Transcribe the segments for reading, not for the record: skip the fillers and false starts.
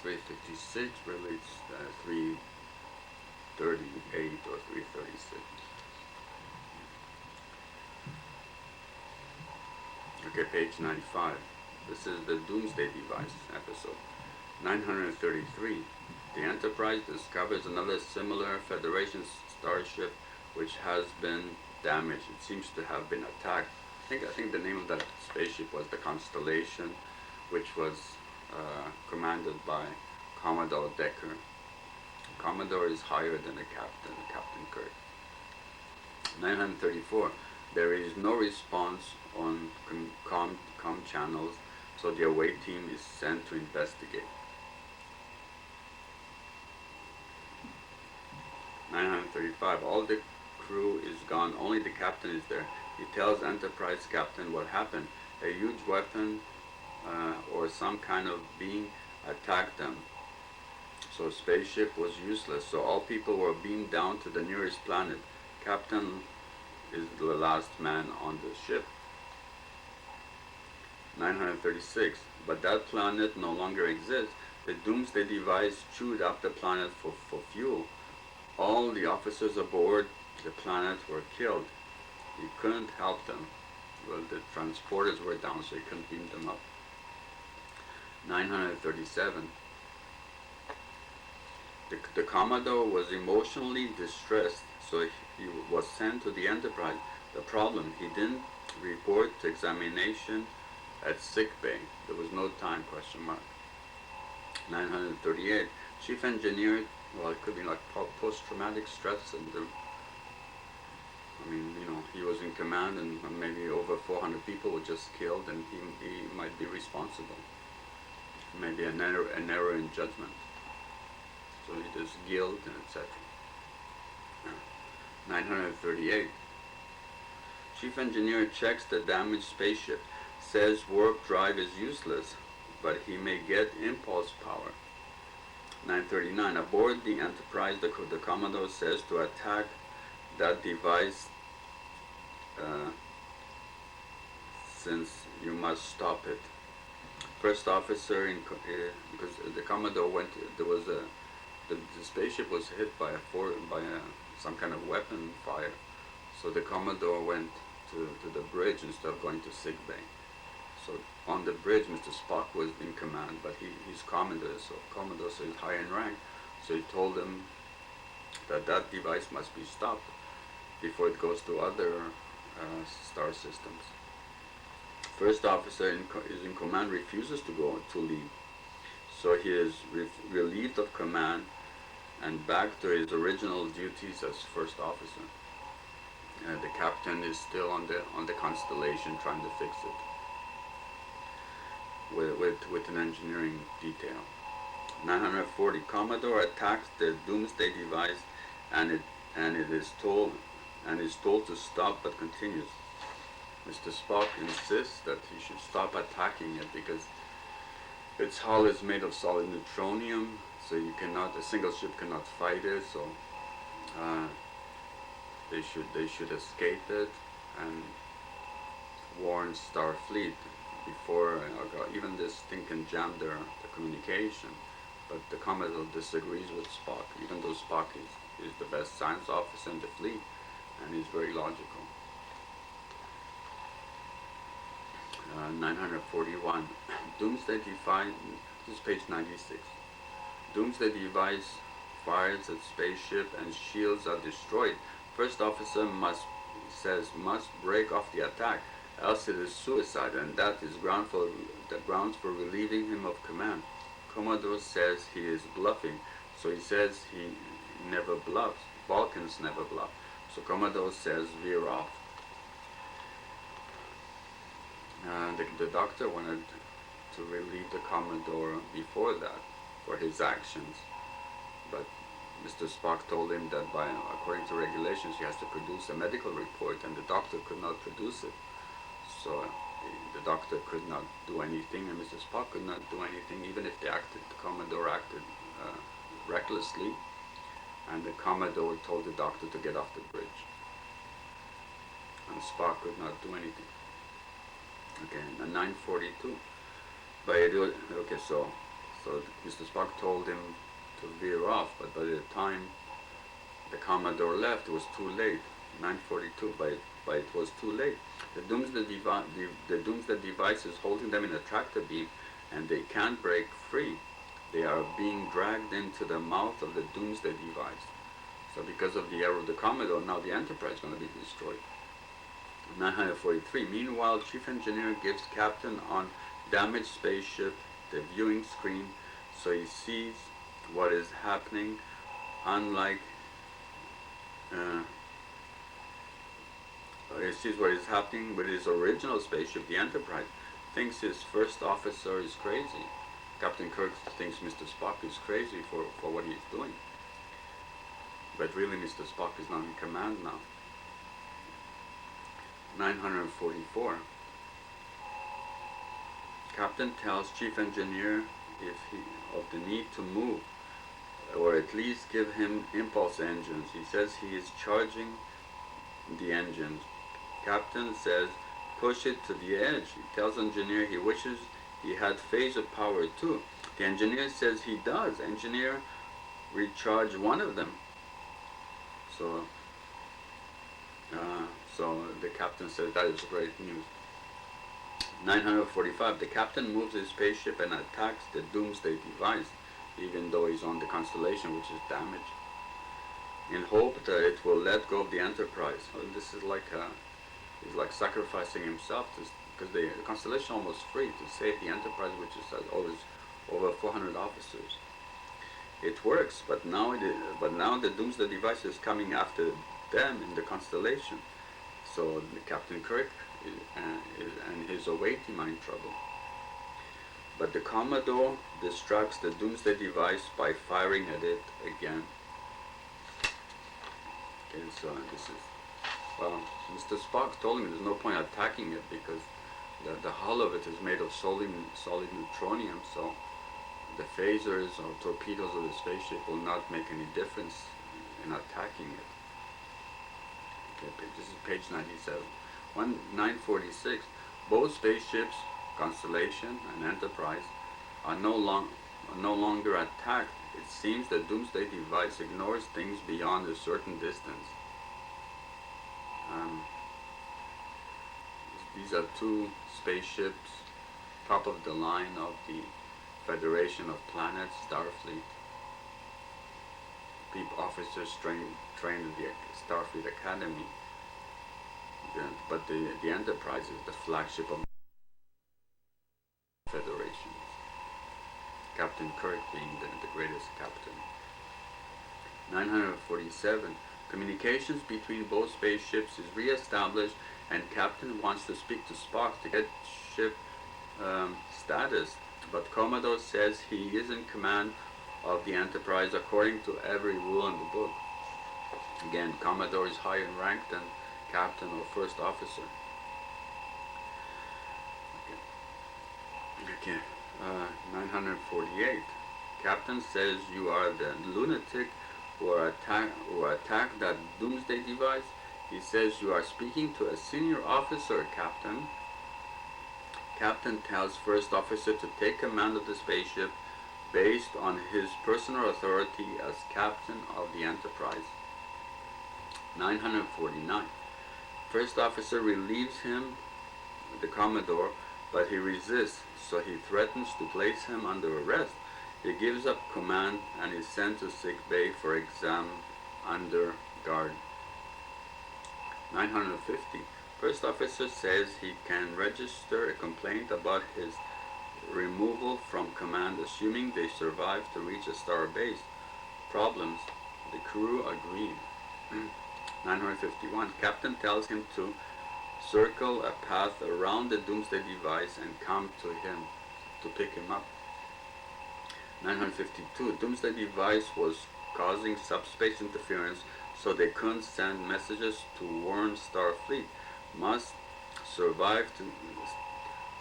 356, really it's 338 or 336. Okay, page 95. This is the Doomsday Device episode. 933. The Enterprise discovers another similar Federation starship which has been damaged. It seems to have been attacked. I think the name of that spaceship was the Constellation, which was commanded by Commodore Decker. Commodore is higher than the captain, Captain Kirk. 934. There is no response on com channels, so the away team is sent to investigate. 935. All the crew is gone, only the captain is there. He tells Enterprise captain what happened. A huge weapon or some kind of being attacked them. So spaceship was useless, so all people were beamed down to the nearest planet. Captain is the last man on the ship. 936. But that planet no longer exists. The Doomsday Device chewed up the planet for fuel. All the officers aboard the planet were killed. He couldn't help them. Well, the transporters were down, so he couldn't beam them up. 937. The Commodore was emotionally distressed, so he was sent to the Enterprise. The problem, he didn't report to examination at sick bay. There was no time, question mark. 938. Chief engineer, well, it could be like post-traumatic stress syndrome. I mean, he was in command and maybe over 400 people were just killed, and he might be responsible. Maybe an error in judgment. So there's guilt and etc. 938. Chief engineer checks the damaged spaceship, says warp drive is useless, but he may get impulse power. 939. Aboard the Enterprise, the Commodore says to attack that device since you must stop it. First officer, because the Commodore went, there was the spaceship was hit by some kind of weapon fire, so the Commodore went to the bridge instead of going to sick bay. So on the bridge, Mr. Spock was in command, but he's Commodore, so he's high in rank. So he told him that device must be stopped before it goes to other star systems. First officer is in command, refuses to leave. So he is relieved of command and back to his original duties as first officer. The captain is still on the Constellation trying to fix it with an engineering detail. 940. Commodore attacks the Doomsday Device and is told to stop, but continues. Mr. Spock insists that he should stop attacking it because its hull is made of solid neutronium, so a single ship cannot fight it. So they should escape it and warn Starfleet before even this thing can jam the communication. But the Commodore disagrees with Spock, even though Spock is the best science officer in the fleet and he's very logical. 941. Doomsday Device, this is page 96. Doomsday Device fires its spaceship and shields are destroyed. First officer must break off the attack, else it is suicide, and that is the grounds for relieving him of command. Commodore says he is bluffing, so he says he never bluffs. Vulcans never bluff. So Commodore says veer off. The doctor wanted to relieve the Commodore before that for his actions, but Mr. Spock told him that according to regulations, he has to produce a medical report, and the doctor could not produce it. So the doctor could not do anything, and Mr. Spock could not do anything, even if the Commodore acted recklessly, and the Commodore told the doctor to get off the bridge, and Spock could not do anything. Okay, 942. Okay, so So Mr. Spock told him to veer off, but by the time the Commodore left, it was too late. 9:42, but it was too late. The Doomsday device is holding them in a tractor beam, and they can't break free. They are being dragged into the mouth of the Doomsday device. So because of the error of the Commodore, now the Enterprise is going to be destroyed. 943. Meanwhile, Chief Engineer gives Captain on damaged spaceship the viewing screen, so he sees what is happening. Unlike he sees what is happening with his original spaceship, the Enterprise. Thinks his first officer is crazy. Captain Kirk thinks Mr. Spock is crazy for what he's doing. But really, Mr. Spock is not in command now. 944. Captain tells Chief Engineer of the need to move, or at least give him impulse engines. He says he is charging the engines. Captain says push it to the edge. He tells engineer he wishes he had phaser power too. The engineer says he does. Engineer recharge one of them. So the captain says that is great news. 945. The captain moves his spaceship and attacks the Doomsday device, even though he's on the constellation, which is damaged, in hope that it will let go of the Enterprise. Well, this is like he's like sacrificing himself because the constellation is almost free to save the Enterprise, which is always over 400 officers. It works, but now the Doomsday device is coming after them in the constellation. So Captain Kirk and his away team are in trouble. But the Commodore distracts the Doomsday device by firing at it again. Okay, so this is, well, Mr. Spock told me there's no point attacking it because the hull of it is made of solid neutronium, so the phasers or torpedoes of the spaceship will not make any difference in attacking it. Okay, this is page 97. 946. Both spaceships, Constellation and Enterprise, are no longer attacked. It seems the Doomsday device ignores things beyond a certain distance. These are two spaceships, top of the line of the Federation of Planets, Starfleet. Officers trained at the Starfleet Academy. But the Enterprise is the flagship of the Federation. Captain Kirk being the greatest captain. 947. Communications between both spaceships is re-established, and Captain wants to speak to Spock to get ship status, but Commodore says he is in command of the Enterprise according to every rule in the book. Again, Commodore is higher in rank than Captain or First Officer. Okay. 948. Captain says you are the lunatic who attacked that Doomsday device. He says you are speaking to a senior officer, Captain. Captain tells First Officer to take command of the spaceship based on his personal authority as Captain of the Enterprise. 949. First Officer relieves him, the Commodore, but he resists, so he threatens to place him under arrest. He gives up command and is sent to sick bay for exam under guard. 950. First Officer says he can register a complaint about his removal from command, assuming they survive to reach a star base. Problems. The crew agreed. 951. Captain tells him to circle a path around the Doomsday device and come to him to pick him up. 952. Doomsday device was causing subspace interference, so they couldn't send messages to warn Starfleet. Must survive to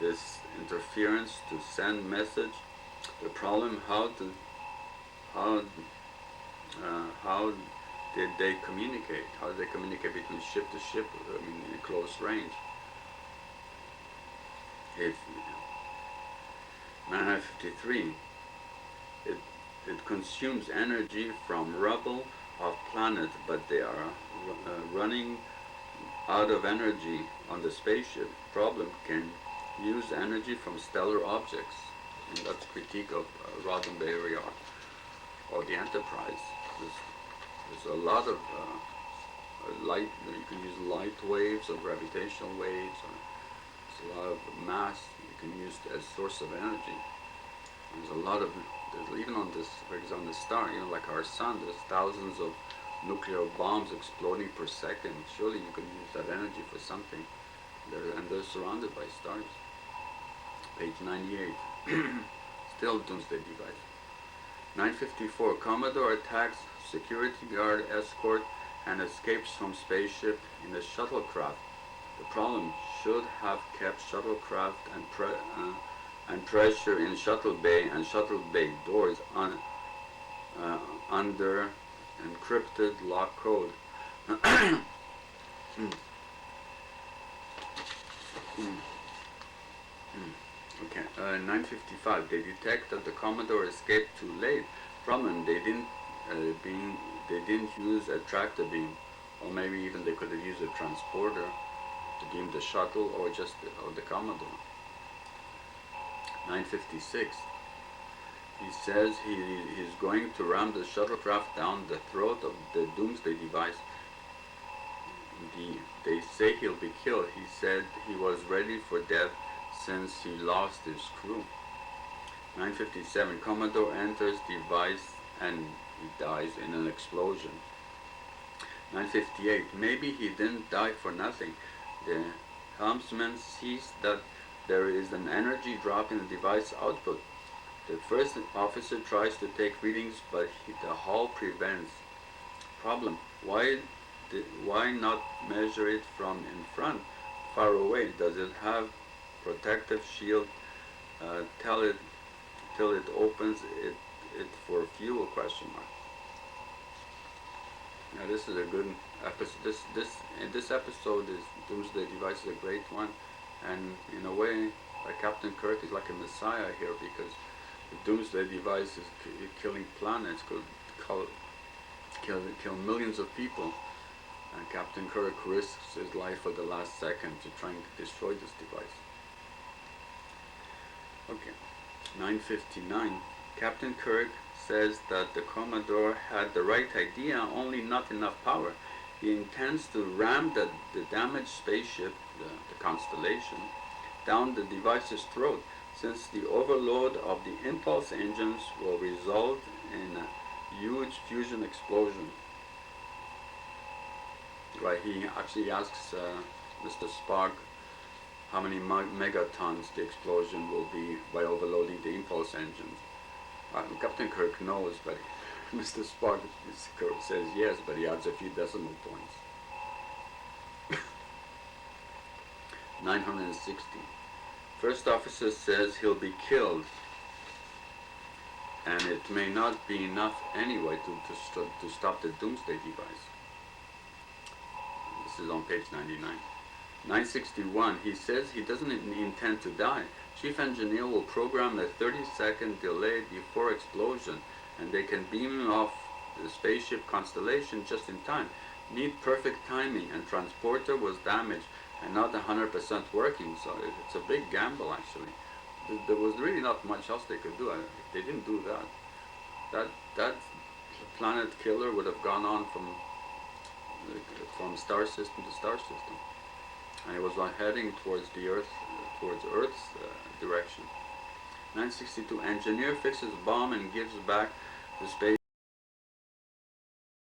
this interference to send message. The problem: how did they communicate? How did they communicate between ship to ship? I mean, in close range. If 953. It, it consumes energy from rubble of planet, but they are running out of energy on the spaceship. Problem can use energy from stellar objects. And that's critique of Roddenberry or the Enterprise. There's a lot of light. You can use light waves or gravitational waves. Or there's a lot of mass you can use as source of energy. There's a lot of even on this, for example, on the star, like our sun, there's thousands of nuclear bombs exploding per second. Surely you can use that energy for something. And they're surrounded by stars. Page 98. Still Doomsday Device. 954. Commodore attacks security guard escort and escapes from spaceship in a shuttlecraft. The problem should have kept shuttlecraft and pressure in shuttle bay and shuttle bay doors under encrypted lock code. Okay, 955. They detect that the Commodore escaped too late. Problem: they didn't use a tractor beam, or maybe even they could have used a transporter to beam the shuttle or just the Commodore. 956. He says he's going to ram the shuttlecraft down the throat of the Doomsday Device. They say he'll be killed. He said he was ready for death since he lost his crew. 957. Commodore enters device and he dies in an explosion. 958. Maybe he didn't die for nothing. The helmsman sees that there is an energy drop in the device output. The first officer tries to take readings, but the hull prevents. Problem: why not measure it from in front, far away? Does it have protective shield till it opens it for fuel? Question mark. Now this is a good episode. This episode is Doomsday Device is a great one, and in a way, Captain Kirk is like a messiah here because the Doomsday Device is killing planets, could kill millions of people, and Captain Kirk risks his life for the last second to try and destroy this device. Okay, 959. Captain Kirk says that the Commodore had the right idea, only not enough power. He intends to ram the damaged spaceship, the Constellation, down the device's throat, since the overload of the impulse engines will result in a huge fusion explosion. Right, he actually asks Mr. Spock how many megatons the explosion will be by overloading the impulse engines. Captain Kirk knows, but Mr. Spock says yes, but he adds a few decimal points. 960. First officer says he'll be killed, and it may not be enough anyway to stop the Doomsday Device. This is on page 99. 961. He says he doesn't intend to die. Chief engineer will program a 30-second delay before explosion, and they can beam him off the spaceship Constellation just in time. Need perfect timing, and transporter was damaged and not 100% working, so it's a big gamble actually. There was really not much else they could do. If they didn't do that planet killer would have gone on from star system to star system, and it was heading towards the Earth, towards Earth's direction. 962. Engineer fixes bomb and gives back the space